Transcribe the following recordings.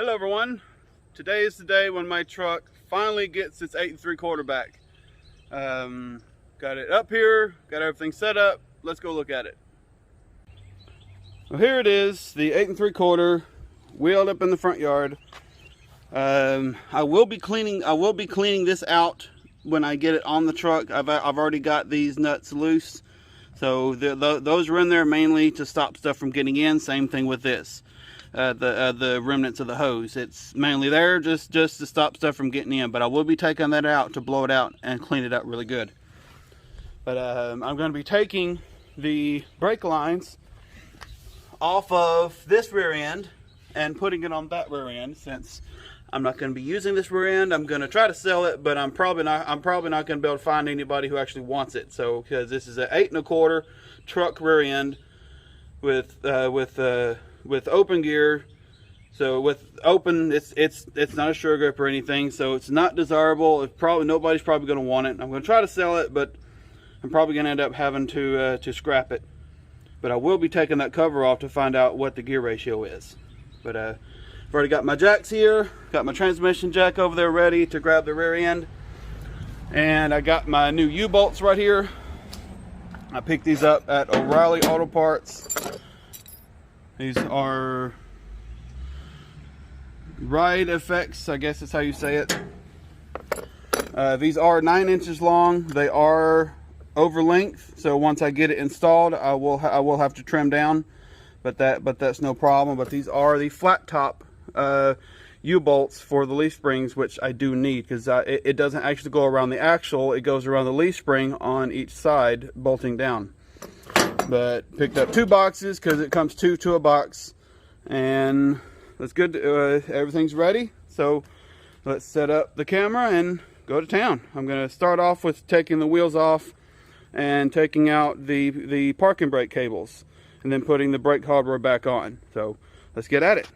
Hello everyone. Today is the day when my truck finally gets its 8 3/4 back. Got it up here, got everything set up. Let's go look at it. Well, here it is, the 8 3/4 wheeled up in the front yard. I will be cleaning this out when I get it on the truck. I've already got these nuts loose, so those are in there mainly to stop stuff from getting in. Same thing with this. The remnants of the hose, it's mainly there just to stop stuff from getting in, but I will be taking that out to blow it out and clean it up really good. But I'm going to be taking the brake lines off of this rear end and putting it on that rear end. Since I'm not going to be using this rear end, I'm going to try to sell it, but I'm probably not going to be able to find anybody who actually wants it. So because this is an 8 1/4 truck rear end with open gear, so with open, it's not a sure grip or anything, so it's not desirable. Nobody's probably going to want it. I'm going to try to sell it, but I'm probably going to end up having to scrap it. But I will be taking that cover off to find out what the gear ratio is. But I've already got my jacks here, got my transmission jack over there ready to grab the rear end, and I got my new U-bolts right here. I picked these up at O'Reilly Auto Parts. These are Ride Effects, I guess is how you say it. These are 9 inches long. They are over length, so once I get it installed, I will have to trim down, but that's no problem. But these are the flat top U-bolts for the leaf springs, which I do need, because it doesn't actually go around the axle, it goes around the leaf spring on each side, bolting down. But picked up 2 boxes because it comes 2 to a box, and that's good. Everything's ready, so let's set up the camera and go to town. I'm going to start off with taking the wheels off and taking out the parking brake cables, and then putting the brake hardware back on. So let's get at it.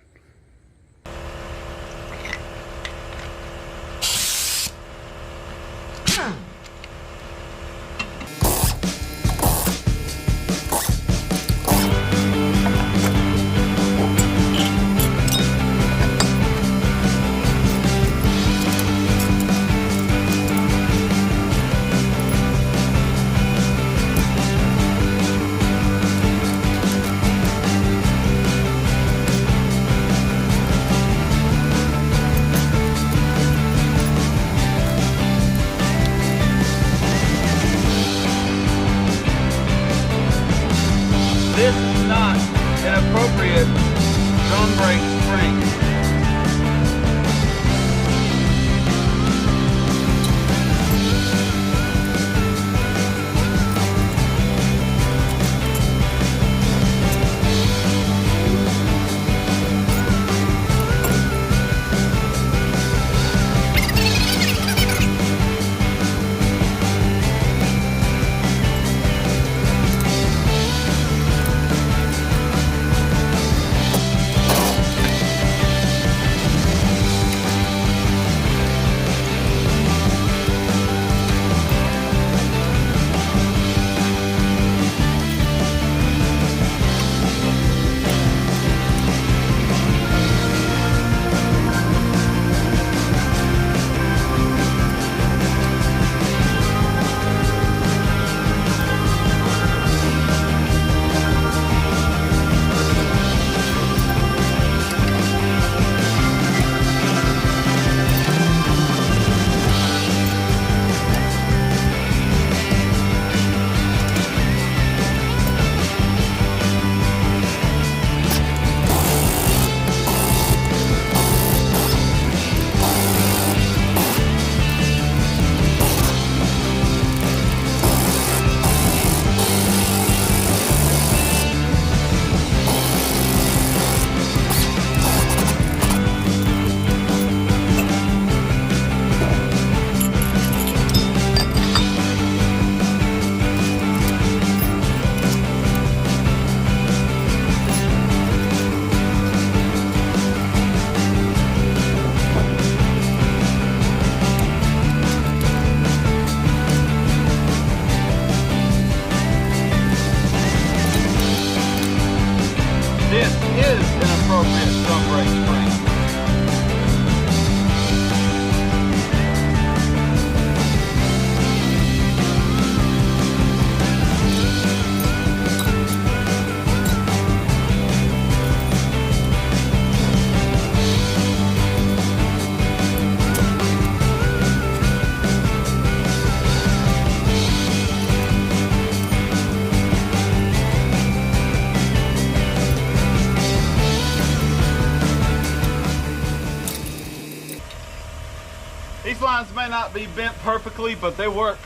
These lines may not be bent perfectly, but they work.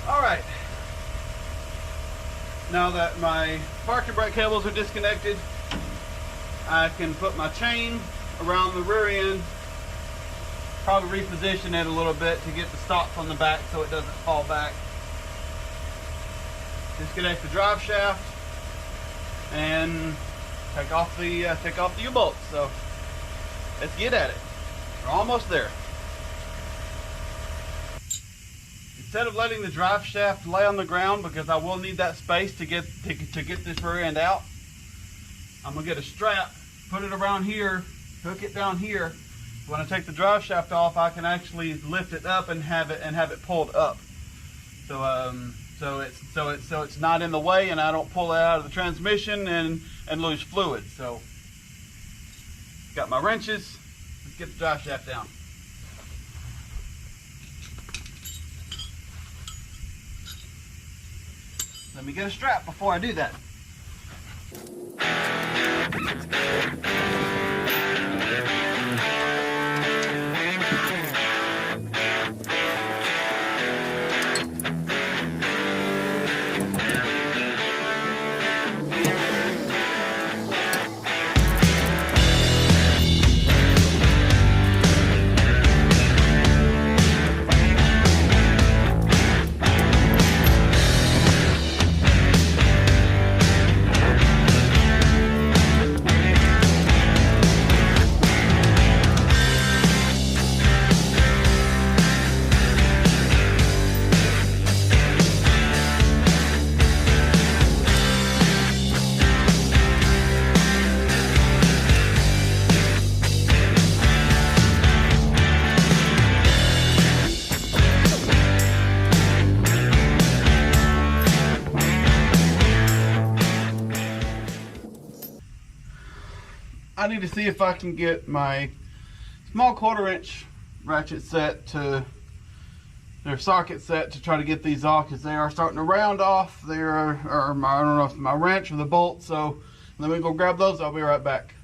All right. Now that my parking brake cables are disconnected, I can put my chain around the rear end, probably reposition it a little bit to get the stops on the back so it doesn't fall back. Disconnect the drive shaft and take off the U-bolts. So let's get at it. We're almost there. Instead of letting the drive shaft lay on the ground, because I will need that space to get this rear end out, I'm gonna get a strap, put it around here, hook it down here. When I take the drive shaft off, I can actually lift it up and have it pulled up. So it's not in the way, and I don't pull it out of the transmission and lose fluid. So got my wrenches. Let's get the drive shaft down. Let me get a strap before I do that. I need to see if I can get my small 1/4" ratchet set to their socket set to try to get these off, because they are starting to round off their, or I don't know if my wrench or the bolt. So let me go grab those. I'll be right back.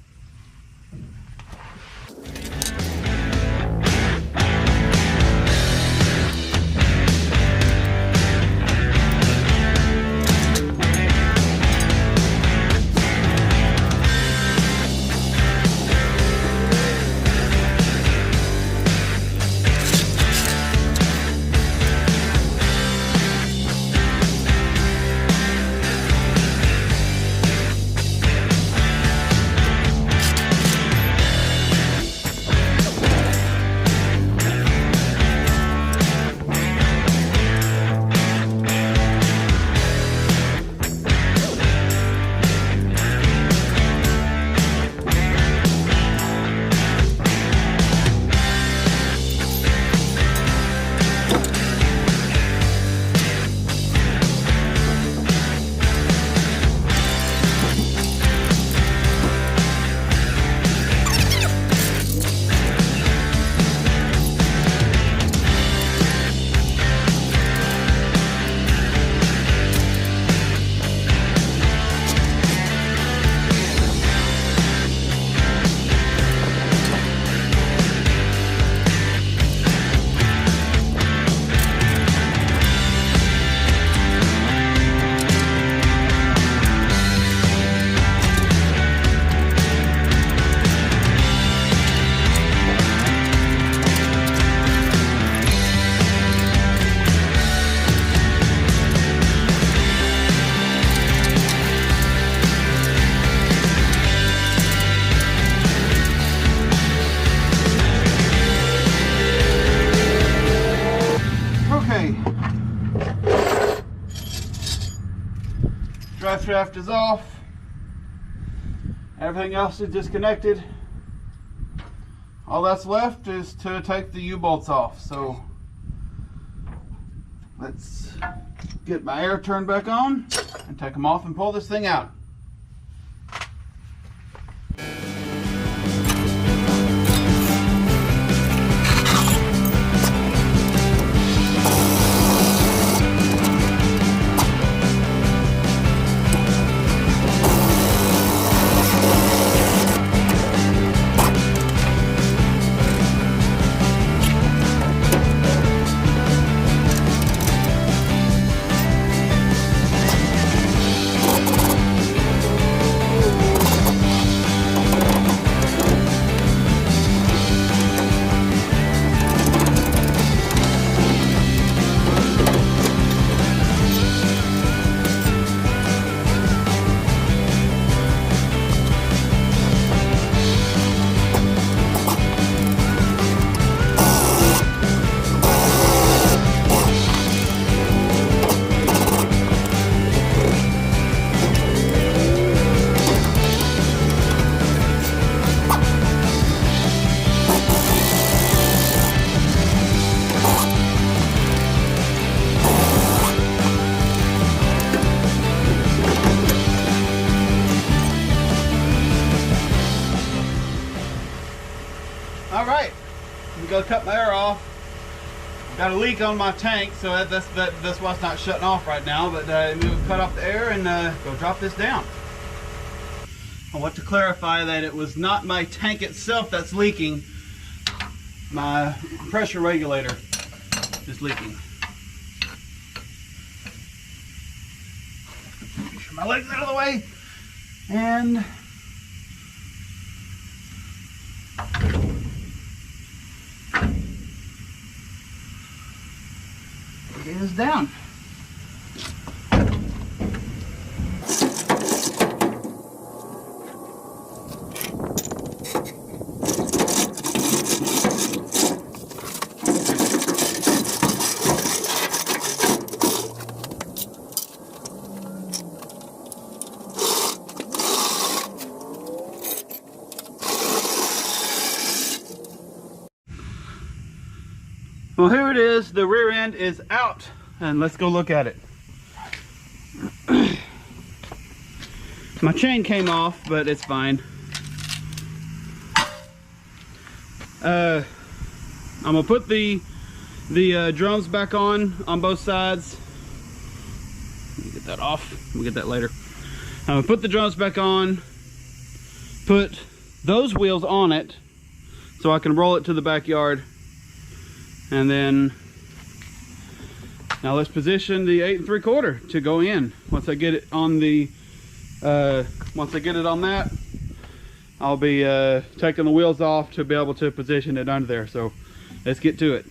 Drive shaft is off. Everything else is disconnected. All that's left is to take the U-bolts off. So let's get my air turned back on and take them off and pull this thing out. go cut my air off. Got a leak on my tank, so that's why it's not shutting off right now. But we'll cut off the air and go drop this down. I want to clarify that it was not my tank itself that's leaking. My pressure regulator is leaking. Make sure my legs out of the way. And it is down. Well, here it is. The rear end is out, and let's go look at it. My chain came off, but it's fine. I'm gonna put the drums back on both sides. Let me get that off. We'll get that later. I'm gonna put the drums back on, put those wheels on it so I can roll it to the backyard. And then now let's position the 8 3/4 to go in. Once I get it on the once I get it on that, I'll be taking the wheels off to be able to position it under there. So let's get to it.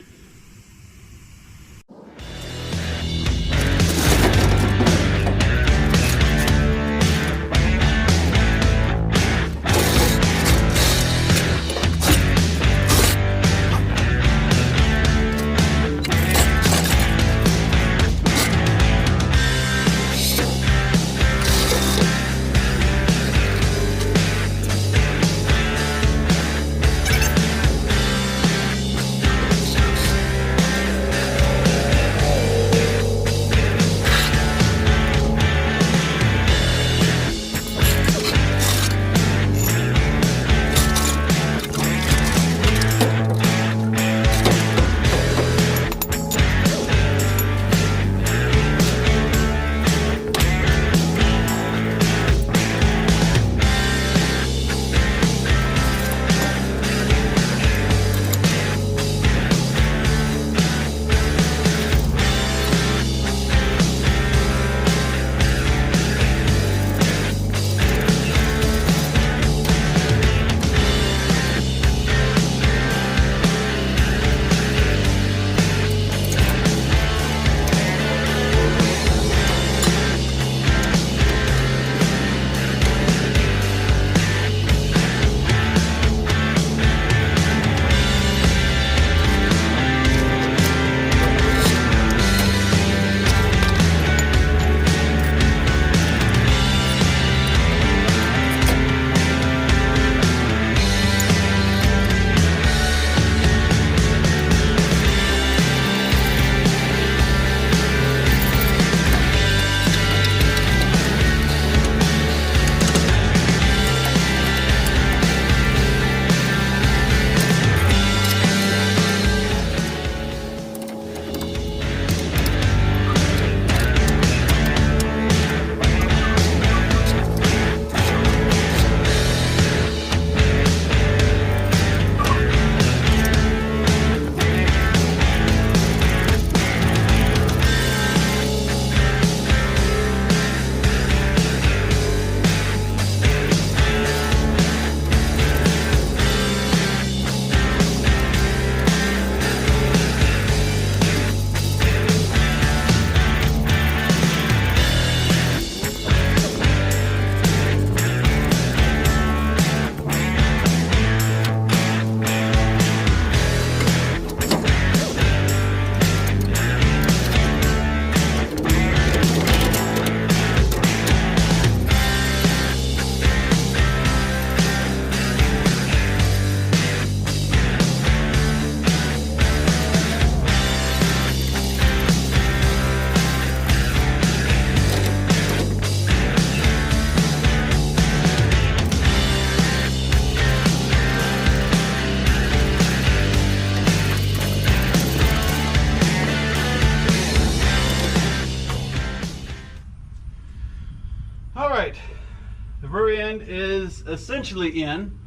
end is essentially in.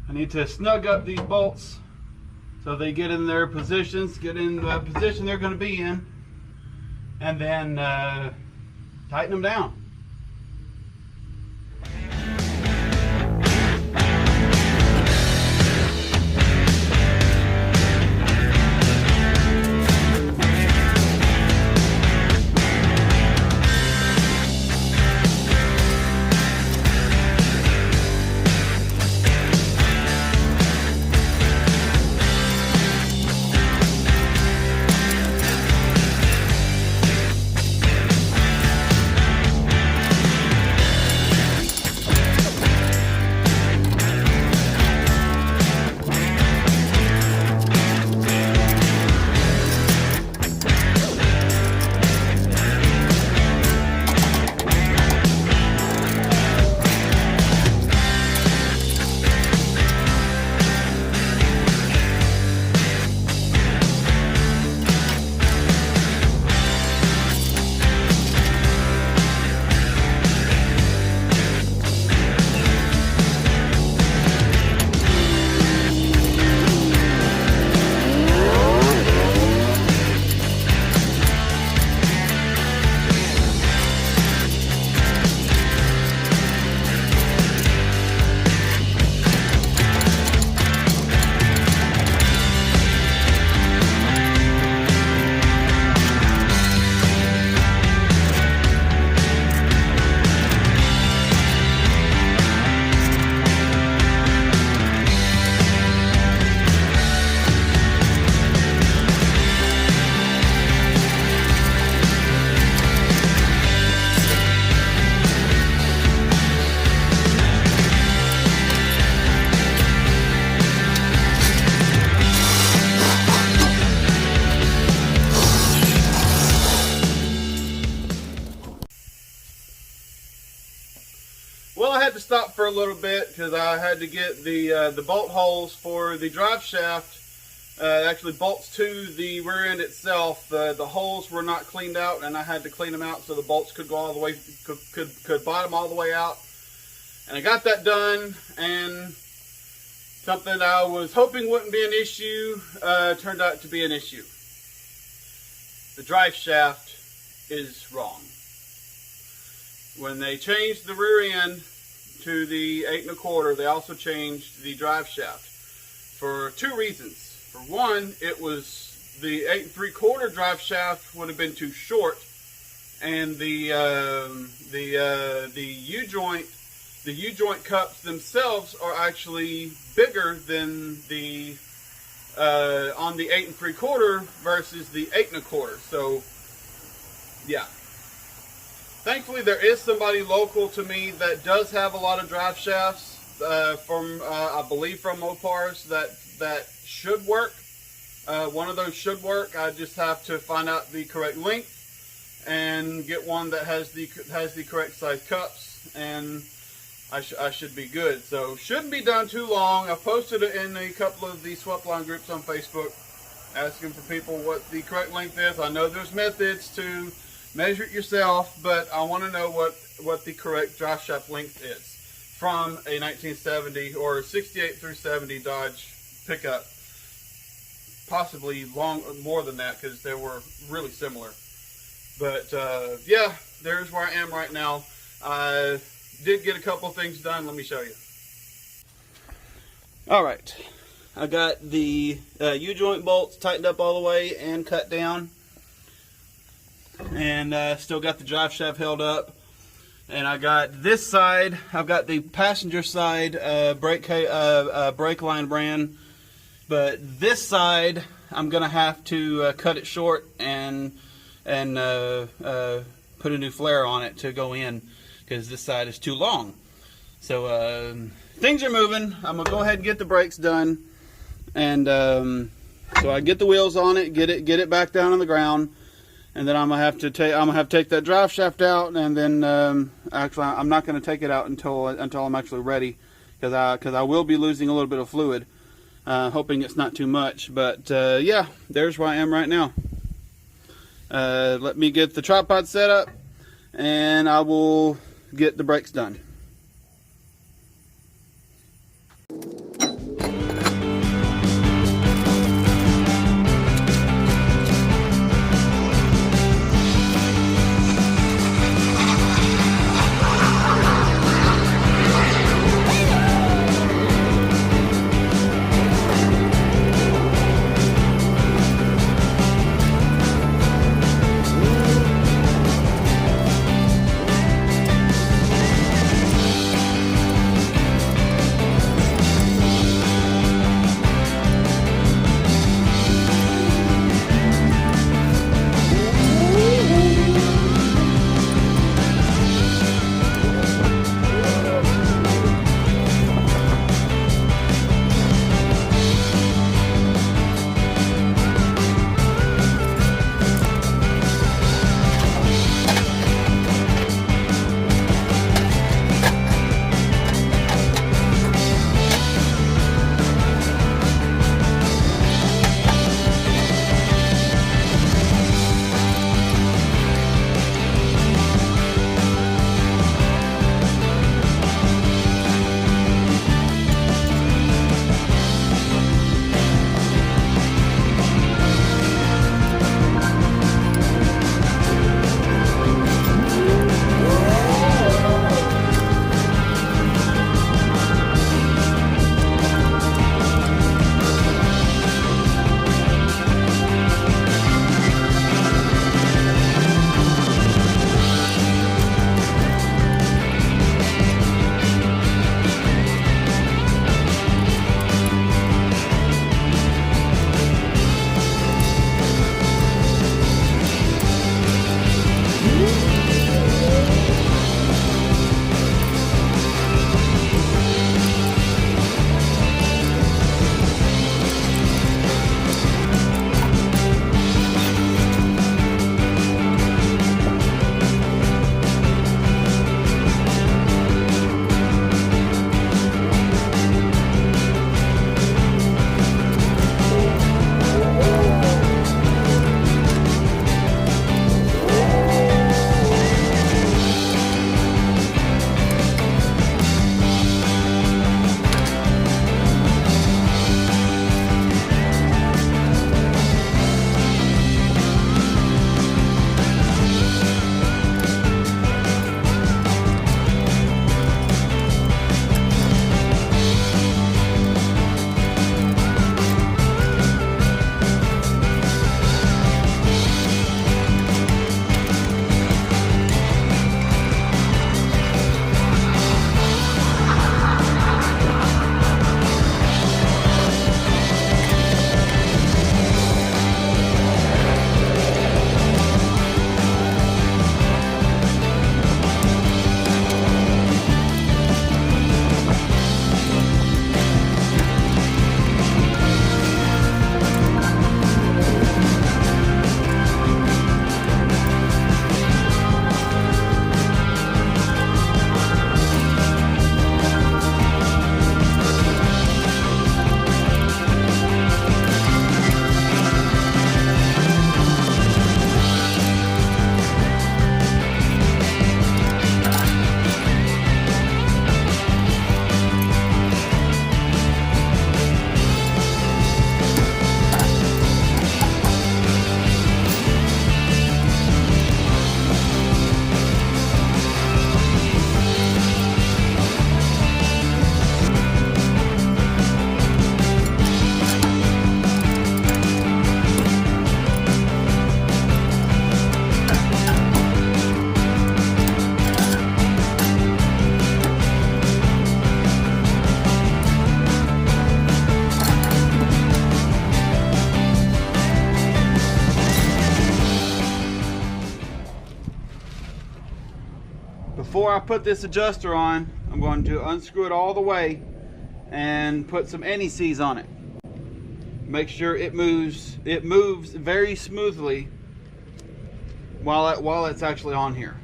I need to snug up these bolts so they get in their positions, get in the position they're going to be in, and then tighten them down. Well, I had to stop for a little bit because I had to get the bolt holes for the drive shaft. Actually bolts to the rear end itself. The holes were not cleaned out, and I had to clean them out so the bolts could go all the way, could bottom all the way out. And I got that done, and something I was hoping wouldn't be an issue turned out to be an issue. The drive shaft is wrong. When they changed the rear end to the 8 1/4, they also changed the drive shaft for two reasons. For one, it was the 8 3/4 drive shaft would have been too short, and the U-joint cups themselves are actually bigger than the on the 8 3/4 versus the 8 1/4. So yeah. Thankfully, there is somebody local to me that does have a lot of drive shafts from, I believe, from Mopars that should work. One of those should work. I just have to find out the correct length and get one that has the correct size cups, and I should be good. So shouldn't be done too long. I posted it in a couple of the swap line groups on Facebook, asking for people what the correct length is. I know there's methods to measure it yourself, but I want to know what the correct drive shaft length is from a 1970 or 68 through 70 Dodge pickup. Possibly more than that, because they were really similar. But yeah, there's where I am right now. I did get a couple things done. Let me show you. All right, I got the U-joint bolts tightened up all the way and cut down. And still got the drive shaft held up, and I got this side. I've got the passenger side brake line brand, but this side I'm gonna have to cut it short and put a new flare on it to go in, because this side is too long. So things are moving. I'm gonna go ahead and get the brakes done, and so I get the wheels on it, get it back down on the ground. And then I'm gonna have to take that drive shaft out, and then actually I'm not gonna take it out until I'm actually ready, because I will be losing a little bit of fluid. Hoping it's not too much, but yeah, there's where I am right now. Let me get the tripod set up, and I will get the brakes done. Before I put this adjuster on, I'm going to unscrew it all the way and put some anti-seize on it. Make sure it moves very smoothly while it's actually on here.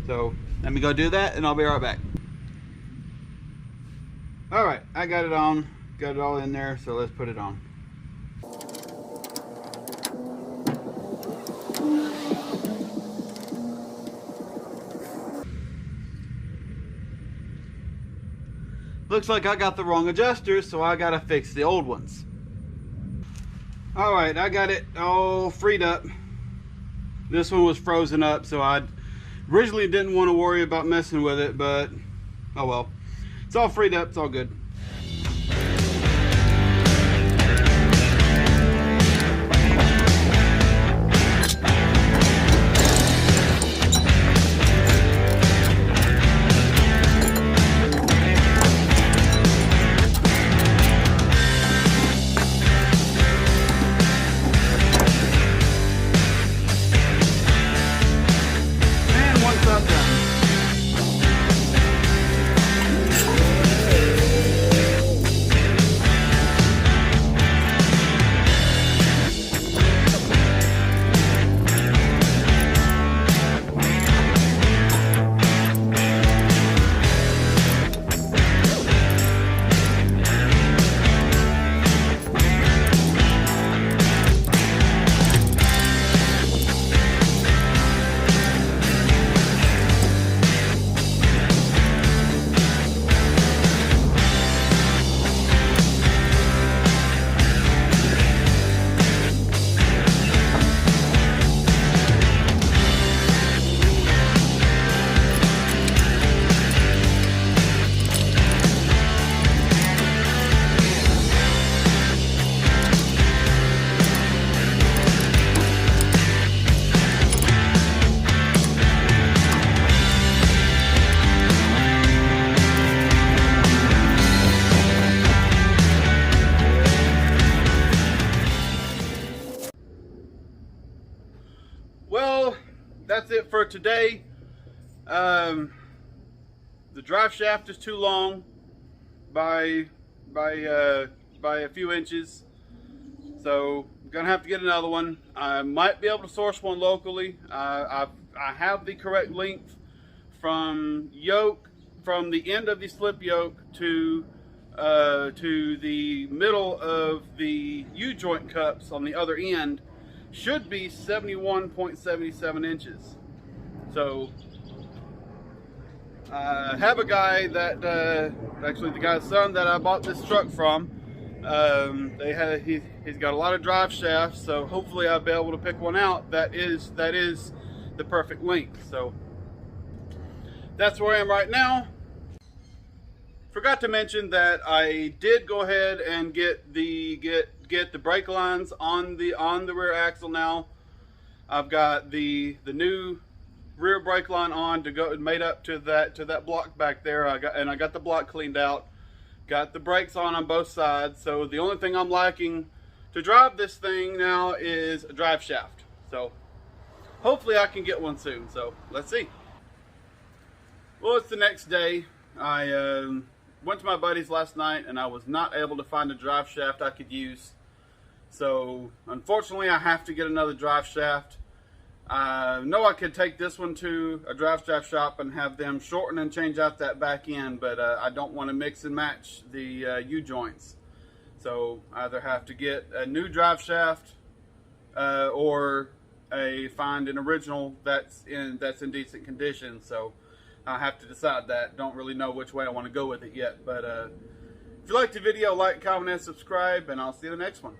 So let me go do that and I'll be right back. Alright, I got it on, got it all in there, so let's put it on. Looks like I got the wrong adjusters, so I gotta fix the old ones. Alright, I got it all freed up. This one was frozen up, so I originally didn't want to worry about messing with it, but oh well. It's all freed up, it's all good. Well, that's it for today. The drive shaft is too long by a few inches, so I'm gonna have to get another one. I might be able to source one locally. I have the correct length from the end of the slip yoke to the middle of the U-joint cups on the other end. Should be 71.77 inches. So I have a guy that actually the guy's son that I bought this truck from. He's got a lot of drive shafts, so hopefully I'll be able to pick one out that is the perfect length. So that's where I am right now. Forgot to mention that I did go ahead and get the brake lines on the rear axle now. I've got the new rear brake line on to go made up to that block back there. I got the block cleaned out. Got the brakes on both sides. So the only thing I'm lacking to drive this thing now is a drive shaft. So hopefully I can get one soon. So let's see. Well, it's the next day. I went to my buddy's last night and I was not able to find a drive shaft I could use. So unfortunately I have to get another drive shaft. I know I could take this one to a drive shaft shop and have them shorten and change out that back end, but I don't want to mix and match the U-joints. So I either have to get a new drive shaft or find an original that's in decent condition. So I have to decide that. Don't really know which way I want to go with it yet. But if you liked the video, like, comment, and subscribe, and I'll see you in the next one.